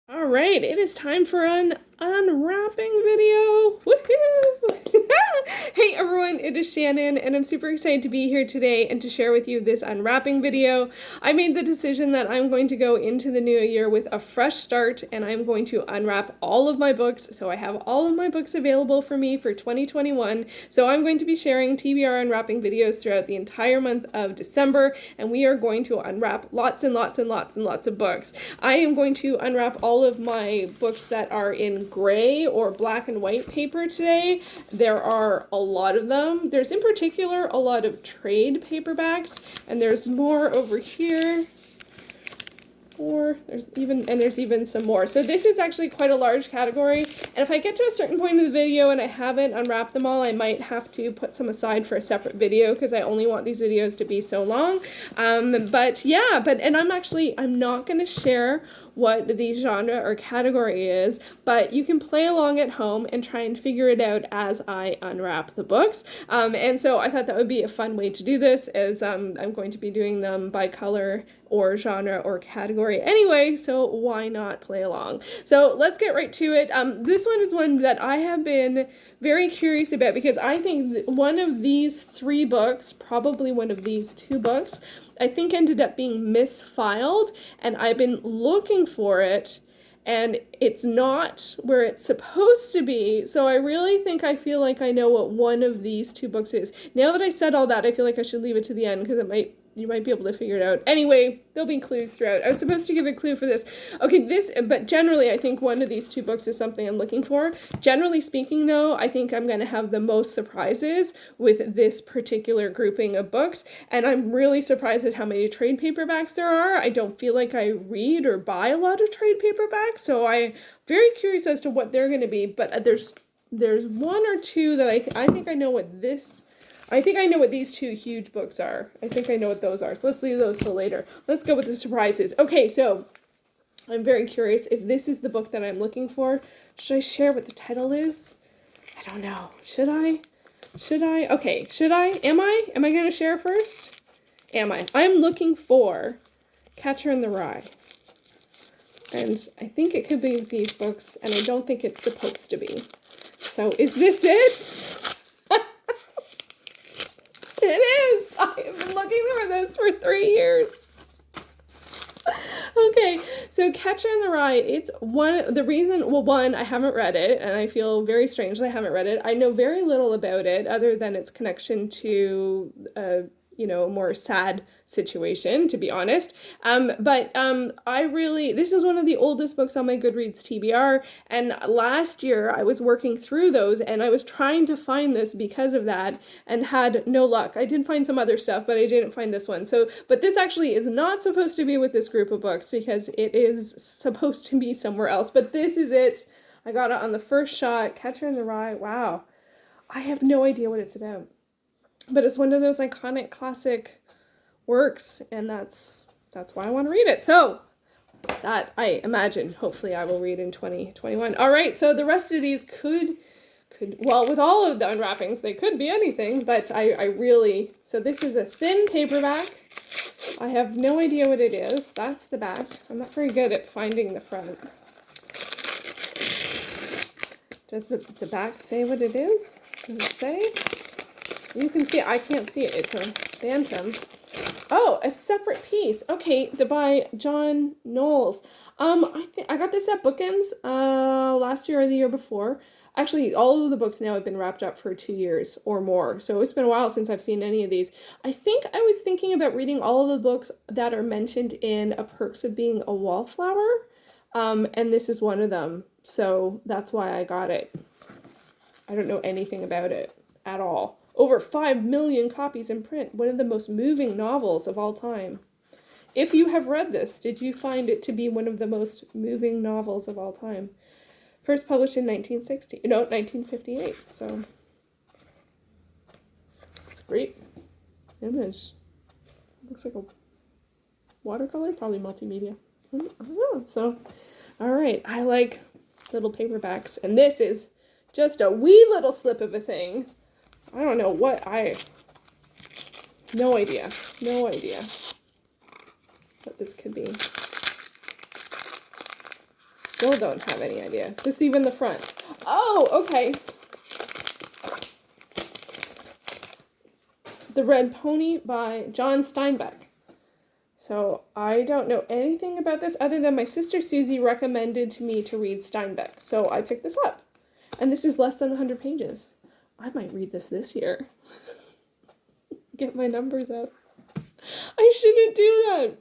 All right, it is time for an unwrapping video. Woohoo! Hey everyone, it is Shannon, and I'm super excited to be here today and to share with you this unwrapping video. I made the decision that I'm going to go into the new year with a fresh start, and I'm going to unwrap all of my books. So I have all of my books available for me for 2021. So I'm going to be sharing TBR unwrapping videos throughout the entire month of December, and we are going to unwrap lots and lots and lots and lots of books. I am going to unwrap all of my books that are in gray or black and white paper today. There are a lot of them. There's in particular a lot of trade paperbacks, and there's more over here. Or there's even some more. So this is actually quite a large category, and if I get to a certain point in the video and I haven't unwrapped them all, I might have to put some aside for a separate video because I only want these videos to be so long. But I'm not going to share what the genre or category is, but you can play along at home and try and figure it out as I unwrap the books. And so I thought that would be a fun way to do this, as I'm going to be doing them by color or genre or category anyway, so why not play along? So let's get right to it. This one is one that I have been very curious about because I think one of these three books, probably one of these two books, I think ended up being misfiled, and I've been looking for it, and it's not where it's supposed to be. So I really think I feel like I know what one of these two books is. Now that I said all that, I feel like I should leave it to the end because you might be able to figure it out. Anyway, there'll be clues throughout. I was supposed to give a clue for this. Okay, but generally I think one of these two books is something I'm looking for. Generally speaking though, I think I'm going to have the most surprises with this particular grouping of books, and I'm really surprised at how many trade paperbacks there are. I don't feel like I read or buy a lot of trade paperbacks, so I'm very curious as to what they're going to be, but there's one or two that I think I know what these two huge books are. I think I know what those are. So let's leave those till later. Let's go with the surprises. Okay, so I'm very curious if this is the book that I'm looking for. Should I share what the title is? I don't know. Should I? Okay, should I? Am I going to share first? Am I? I'm looking for Catcher in the Rye. And I think it could be these books, and I don't think it's supposed to be. So is this it? It is! I have been looking for this for 3 years. Okay, so Catcher in the Rye, it's one, I haven't read it, and I feel very strange that I haven't read it. I know very little about it, other than its connection to a more sad situation, to be honest. This is one of the oldest books on my Goodreads TBR, and last year I was working through those, and I was trying to find this because of that, and had no luck. I did find some other stuff, but I didn't find this one. But this actually is not supposed to be with this group of books, because it is supposed to be somewhere else, but this is it. I got it on the first shot. Catcher in the Rye. Wow. I have no idea what it's about. But it's one of those iconic classic works, and that's why I want to read it. So that, I imagine, hopefully I will read in 2021. All right, so the rest of these could well, with all of the unwrappings, they could be anything, but so this is a thin paperback. I have no idea what it is. That's the back. I'm not very good at finding the front. Does the back say what it is? Does it say? You can see it. I can't see it. It's a phantom. Oh, a separate piece. Okay, by John Knowles. I got this at Bookends last year or the year before. Actually, all of the books now have been wrapped up for 2 years or more, so it's been a while since I've seen any of these. I think I was thinking about reading all of the books that are mentioned in A Perks of Being a Wallflower, and this is one of them, so that's why I got it. I don't know anything about it at all. Over 5 million copies in print, one of the most moving novels of all time. If you have read this, did you find it to be one of the most moving novels of all time? First published in 1958, so it's a great image. Looks like a watercolor, probably multimedia. I don't know, so, all right, I like little paperbacks, and this is just a wee little slip of a thing. I don't know what no idea what this could be. still don't have any idea. This is even the front. Oh, okay. The Red Pony by John Steinbeck. So I don't know anything about this other than my sister Susie recommended to me to read Steinbeck. So I picked this up. And this is less than 100 pages. I might read this year. Get my numbers up. I shouldn't do that.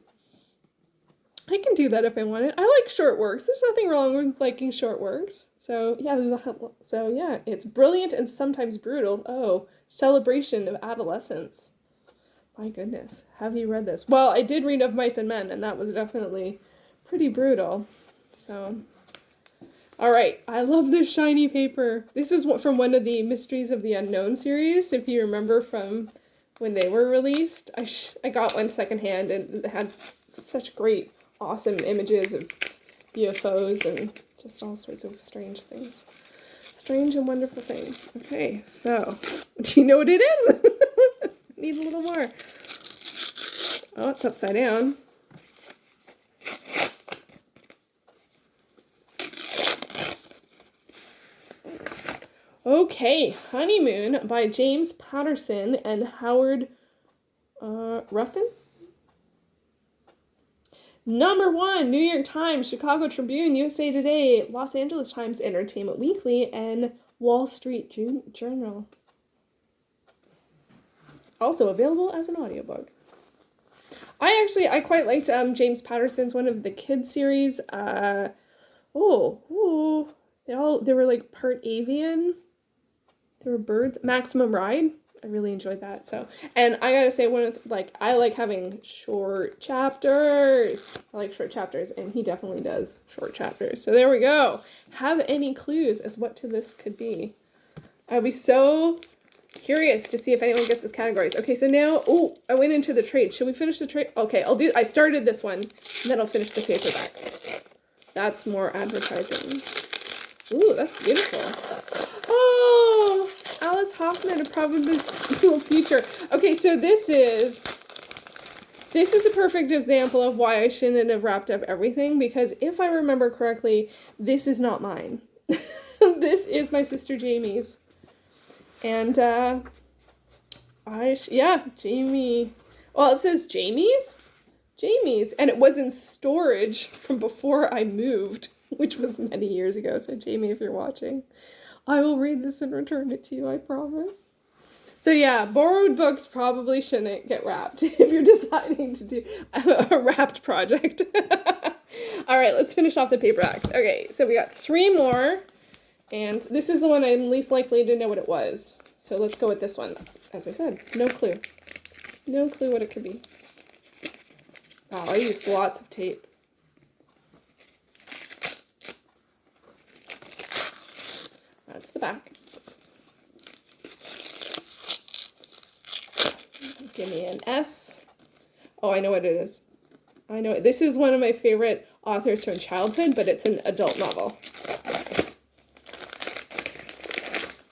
I can do that if I want it. I like short works. There's nothing wrong with liking short works. So yeah, it's brilliant and sometimes brutal. Oh, celebration of adolescence. My goodness, have you read this? Well, I did read Of Mice and Men, and that was definitely pretty brutal. So, all right, I love this shiny paper. This is from one of the Mysteries of the Unknown series, if you remember from when they were released. I got one secondhand, and it had such great, awesome images of UFOs and just all sorts of strange things. Strange and wonderful things. Okay, so, do you know what it is? Need a little more. Oh, it's upside down. Okay, Honeymoon by James Patterson and Howard Ruffin. Number 1, New York Times, Chicago Tribune, USA Today, Los Angeles Times, Entertainment Weekly, and Wall Street Journal. Also available as an audiobook. I quite liked James Patterson's one of the kids series. They were like part avian. They were birds. Maximum Ride. I really enjoyed that. So, and I gotta say, I like having short chapters. I like short chapters, and he definitely does short chapters. So there we go. Have any clues as what to this could be? I'd be so curious to see if anyone gets this categories. Okay, so now, I went into the trade. Should we finish the trade? Okay, I started this one, and then I'll finish the paperback. That's more advertising. Ooh, that's beautiful. Oh, Alice Hoffman, A Probable Future. Okay, so this is a perfect example of why I shouldn't have wrapped up everything, because if I remember correctly, this is not mine. This is my sister Jamie's. And, Jamie. Well, it says Jamie's? Jamie's. And it was in storage from before I moved, which was many years ago. So, Jamie, if you're watching, I will read this and return it to you, I promise. So, yeah, borrowed books probably shouldn't get wrapped if you're deciding to do a wrapped project. All right, let's finish off the paperbacks. Okay, so we got 3 more. And this is the one I'm least likely to know what it was. So let's go with this one. As I said, no clue. No clue what it could be. Wow, I used lots of tape. That's the back. Give me an S. Oh, I know what it is. I know it. This is one of my favorite authors from childhood, but it's an adult novel.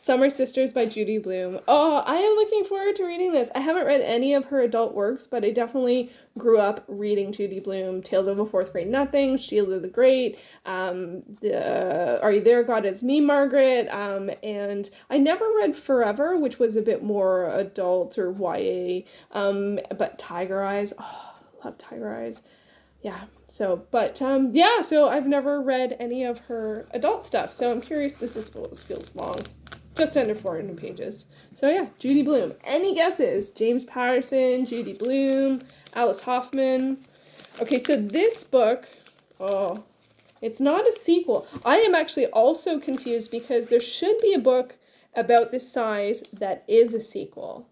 Summer Sisters by Judy Blume. Oh, I am looking forward to reading this. I haven't read any of her adult works, but I definitely grew up reading Judy Blume, Tales of a Fourth Grade Nothing, Sheila the Great, Are You There, God Is Me, Margaret, and I never read Forever, which was a bit more adult or YA, but Tiger Eyes. Oh, I love Tiger Eyes. Yeah, so I've never read any of her adult stuff, so I'm curious. This feels long. Just under 400 pages. So yeah, Judy Blume. Any guesses? James Patterson, Judy Blume, Alice Hoffman. Okay, so this book, it's not a sequel. I am actually also confused because there should be a book about this size that is a sequel.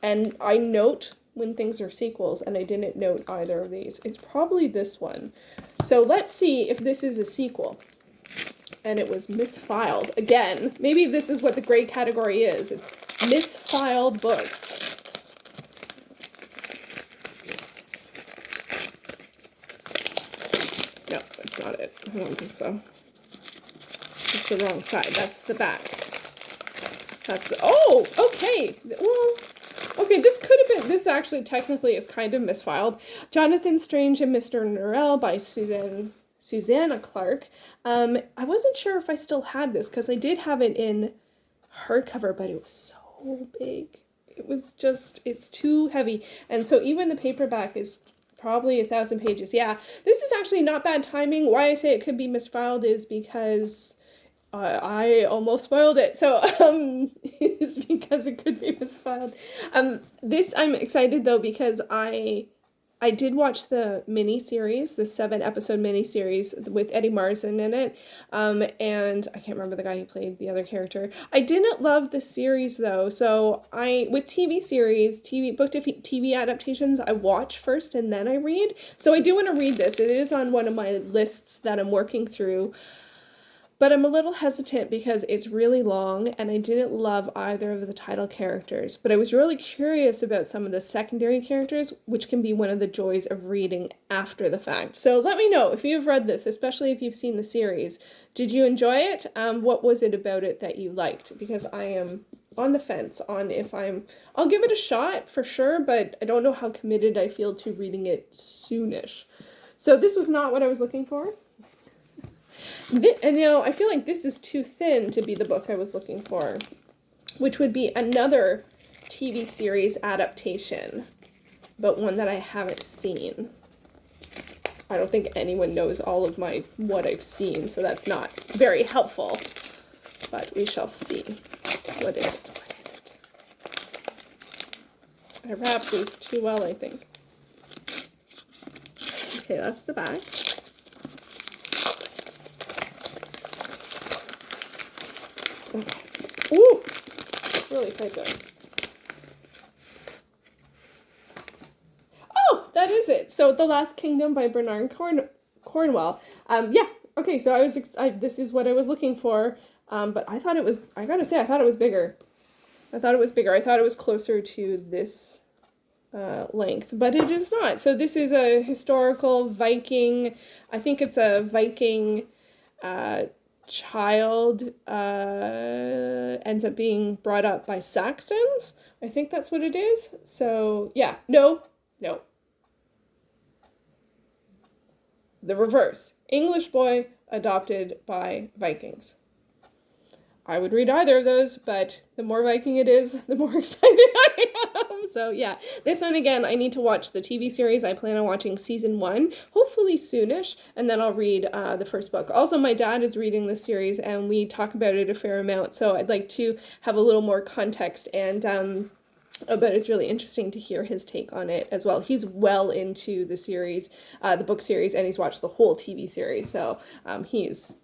And I note when things are sequels, and I didn't note either of these. It's probably this one. So let's see if this is a sequel. And it was misfiled. Again, maybe this is what the gray category is. It's misfiled books. No, that's not it. I don't think so. It's the wrong side. That's the back. Okay. Well, okay, this could have been, this actually technically is kind of misfiled. Jonathan Strange and Mr. Norrell by Susan Susanna Clark. I wasn't sure if I still had this because I did have it in hardcover, but it was so big. It was just, it's too heavy. And so even the paperback is probably 1,000 pages. Yeah, this is actually not bad timing. Why I say it could be misfiled is because I almost spoiled it. So it's because it could be misfiled. This I'm excited though because I did watch the mini-series, the 7-episode mini-series with Eddie Marsan in it, and I can't remember the guy who played the other character. I didn't love the series, though, so with TV series, book to TV adaptations, I watch first and then I read, so I do want to read this. It is on one of my lists that I'm working through, but I'm a little hesitant because it's really long and I didn't love either of the title characters. But I was really curious about some of the secondary characters, which can be one of the joys of reading after the fact. So let me know if you've read this, especially if you've seen the series. Did you enjoy it? What was it about it that you liked? Because I am on the fence on if I'll give it a shot for sure, but I don't know how committed I feel to reading it soonish. So this was not what I was looking for. And I feel like this is too thin to be the book I was looking for, which would be another TV series adaptation, but one that I haven't seen. I don't think anyone knows all of what I've seen, so that's not very helpful, but we shall see. What is it? I wrapped these too well, I think. Okay, that's the back. Ooh, really tight there. Oh, that is it. So, The Last Kingdom by Bernard Cornwell. Yeah. Okay. So this is what I was looking for. But I thought it was. I gotta say, I thought it was bigger. I thought it was closer to this length, but it is not. So this is a historical Viking. I think it's a Viking. Child ends up being brought up by Saxons. I think that's what it is. So yeah, no. The reverse. English boy adopted by Vikings. I would read either of those, but the more Viking it is, the more excited I am. So yeah, this one again, I need to watch the TV series. I plan on watching season 1, hopefully soonish, and then I'll read the first book. Also, my dad is reading this series, and we talk about it a fair amount, so I'd like to have a little more context, and but it's really interesting to hear his take on it as well. He's well into the series, the book series, and he's watched the whole TV series, so he's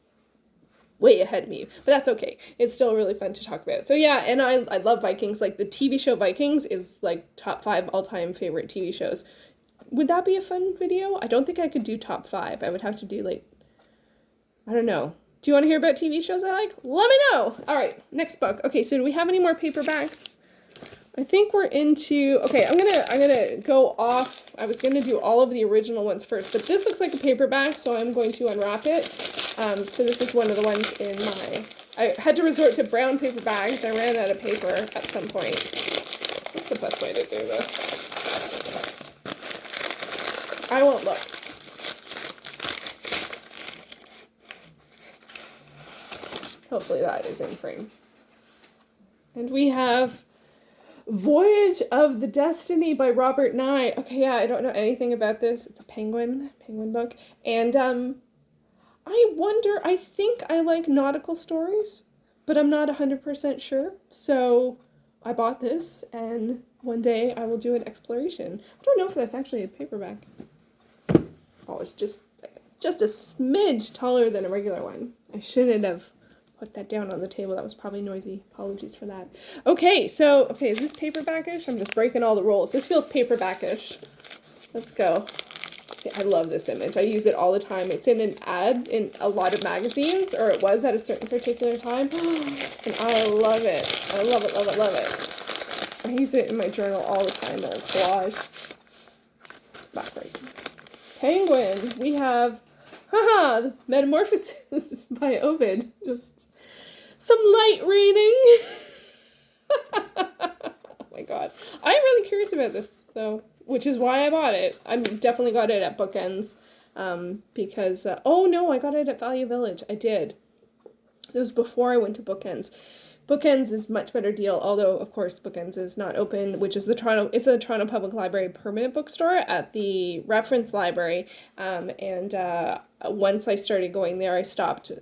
way ahead of me, but that's okay. It's still really fun to talk about. So yeah, and I love Vikings. Like the TV show Vikings is like top 5 all-time favorite TV shows. Would that be a fun video? I don't think I could do top 5. I would have to do like, I don't know. Do you want to hear about TV shows I like? Let me know. All right, next book. Okay, so do we have any more paperbacks? I think we're into, okay, I'm gonna go off. I was gonna do all of the original ones first, but this looks like a paperback, so I'm going to unwrap it. So this is one of the ones in I had to resort to brown paper bags. I ran out of paper at some point. What's the best way to do this? I won't look. Hopefully that is in frame. And we have Voyage of the Destiny by Robert Nye. Okay, yeah, I don't know anything about this. It's a penguin book. And I think I like nautical stories, but I'm not 100% sure. So I bought this, and one day I will do an exploration. I don't know if that's actually a paperback. Oh, it's just a smidge taller than a regular one. I shouldn't have put that down on the table. That was probably noisy. Apologies for that. Okay, is this paperbackish? I'm just breaking all the rules. This feels paperbackish. Let's go. See, I love this image. I use it all the time. It's in an ad in a lot of magazines, or it was at a certain particular time. And I love it. I love it, love it, love it. I use it in my journal all the time, or collage. Backwards. Penguin. We have Metamorphosis by Ovid. Just some light reading. Oh my god. I'm really curious about this, though, which is why I bought it. I definitely got it at Bookends. because, oh no, I got it at Value Village. I did. It was before I went to Bookends. Bookends is much better deal, although of course Bookends is not open, which is the Toronto Public Library permanent bookstore at the Reference Library. Once I started going there, I stopped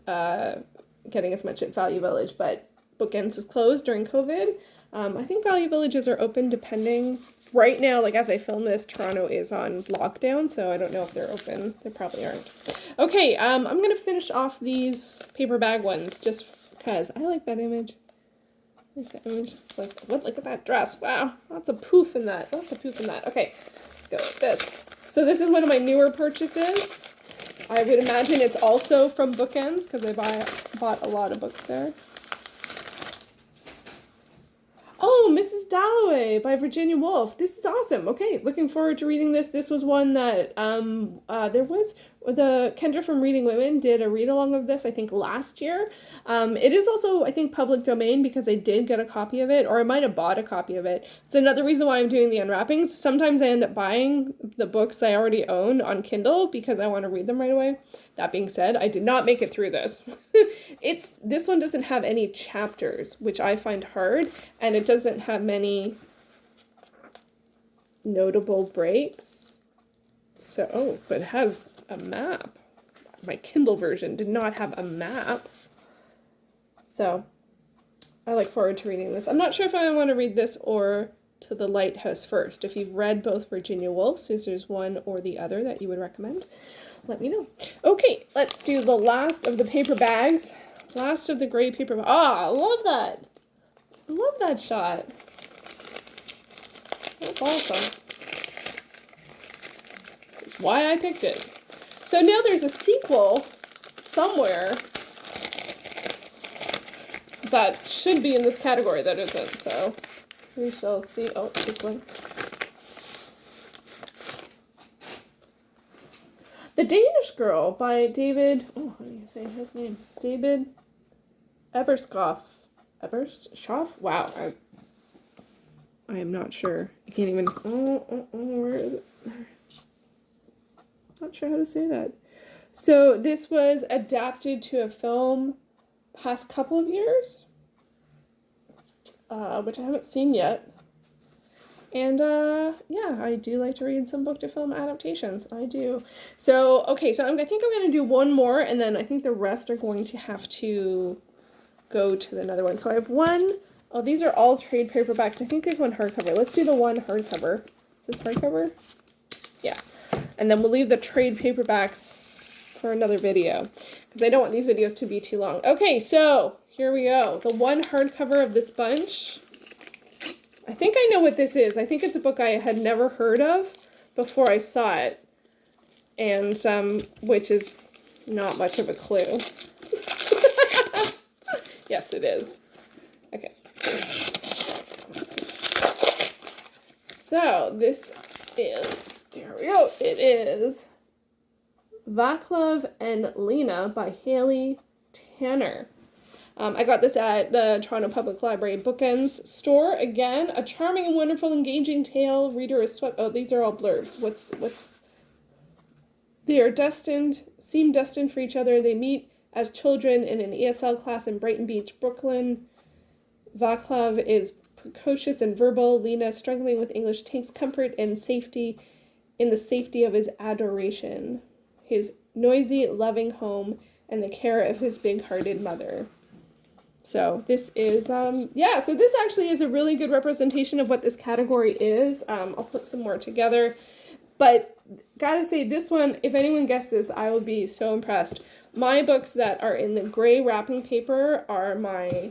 getting as much at Value Village, but Bookends is closed during COVID. I think Value Villages are open depending. Right now, like as I film this, Toronto is on lockdown, so I don't know if they're open. They probably aren't. Okay, I'm gonna finish off these paper bag ones just because I like that image. Like that image. Like, what? Look at that dress. Wow, lots of poof in that. Lots of poof in that. Okay, let's go with this. So this is one of my newer purchases. I would imagine it's also from Bookends because I bought a lot of books there. Oh, Mrs. Dalloway by Virginia Woolf. This is awesome. Okay, looking forward to reading this. This was one that there was the Kendra from Reading Women did a read along of this, I think last year. It is also, I think, public domain because I did get a copy of it, or I might have bought a copy of it. It's another reason why I'm doing the unwrappings. Sometimes I end up buying the books I already own on Kindle because I want to read them right away. That being said, I did not make it through this. This one doesn't have any chapters, which I find hard, and it doesn't have many notable breaks. So, oh, but it has a map. My Kindle version did not have a map. So, I look forward to reading this. I'm not sure if I want to read this or To the Lighthouse first. If you've read both Virginia Woolf's, if there's one or the other that you would recommend, let me know. Okay, let's do the last of the paper bags. Last of the gray paper bags. Ah, I love that. I love that shot. That's awesome. That's why I picked it. So now there's a sequel somewhere that should be in this category that isn't, so we shall see. Oh, this one. The Danish Girl by David, oh, how do you say his name? David Ebershoff. Ebershoff? Wow, I am not sure. I can't even, where is it? Not sure how to say that. So this was adapted to a film past couple of years, which I haven't seen yet. And yeah, I do like to read some book to film adaptations. I do. So, okay, so I think I'm going to do one more, and then I think the rest are going to have to go to another one. So I have one. Oh, these are all trade paperbacks. I think there's one hardcover. Let's do the one hardcover. Is this hardcover? Yeah. And then we'll leave the trade paperbacks for another video because I don't want these videos to be too long. Okay, so here we go. The one hardcover of this bunch. I think I know what this is. I think it's a book I had never heard of before I saw it, and which is not much of a clue. Yes, it is. Okay. So this is, here we go. It is Vaclav and Lena by Haley Tanner. I got this at the Toronto Public Library Bookends store. Again, a charming and wonderful, engaging tale. Reader is swept. Oh, these are all blurbs. What's? They are seem destined for each other. They meet as children in an ESL class in Brighton Beach, Brooklyn. Vaclav is precocious and verbal. Lena, struggling with English, takes comfort and safety in the safety of his adoration, his noisy, loving home, and the care of his big-hearted mother. So this is, yeah, so this actually is a really good representation of what this category is. I'll put some more together. But gotta say, this one, if anyone guesses, I will be so impressed. My books that are in the gray wrapping paper are my,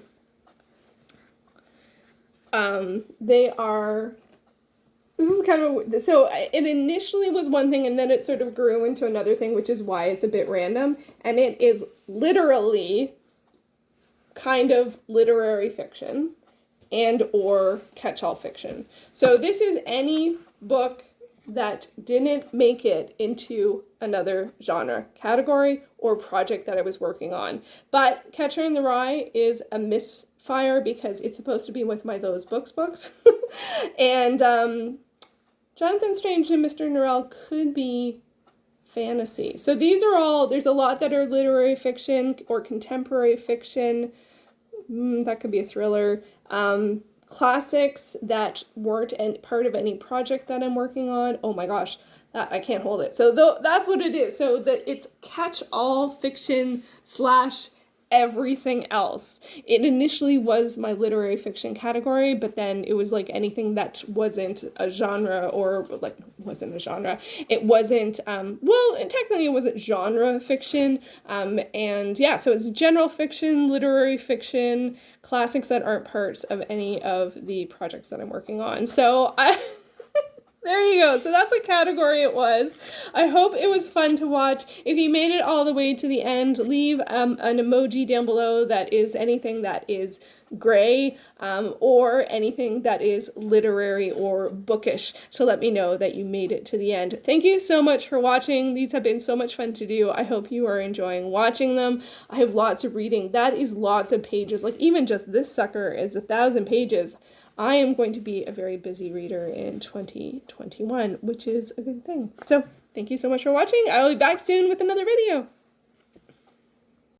this is kind of, so it initially was one thing and then it sort of grew into another thing, which is why it's a bit random. And it is literally kind of literary fiction and or catch-all fiction. So this is any book that didn't make it into another genre category or project that I was working on. But Catcher in the Rye is a misfire because it's supposed to be with my Those Books books. And Jonathan Strange and Mr. Norrell could be fantasy. So these are all, there's a lot that are literary fiction or contemporary fiction. That could be a thriller. Classics that weren't part of any project that I'm working on. Oh my gosh, I can't hold it. So that's what it is. So it's catch-all fiction slash everything else. It initially was my literary fiction category, but then it was like anything that wasn't a genre or like wasn't a genre. It wasn't well, and technically it wasn't genre fiction. And yeah, so it's general fiction, literary fiction, classics that aren't parts of any of the projects that I'm working on. So there you go. So that's what category it was. I hope it was fun to watch. If you made it all the way to the end, leave an emoji down below that is anything that is gray or anything that is literary or bookish to let me know that you made it to the end. Thank you so much for watching. These have been so much fun to do. I hope you are enjoying watching them. I have lots of reading. That is lots of pages. Like even just this sucker is 1,000 pages. I am going to be a very busy reader in 2021, which is a good thing. So thank you so much for watching. I will be back soon with another video.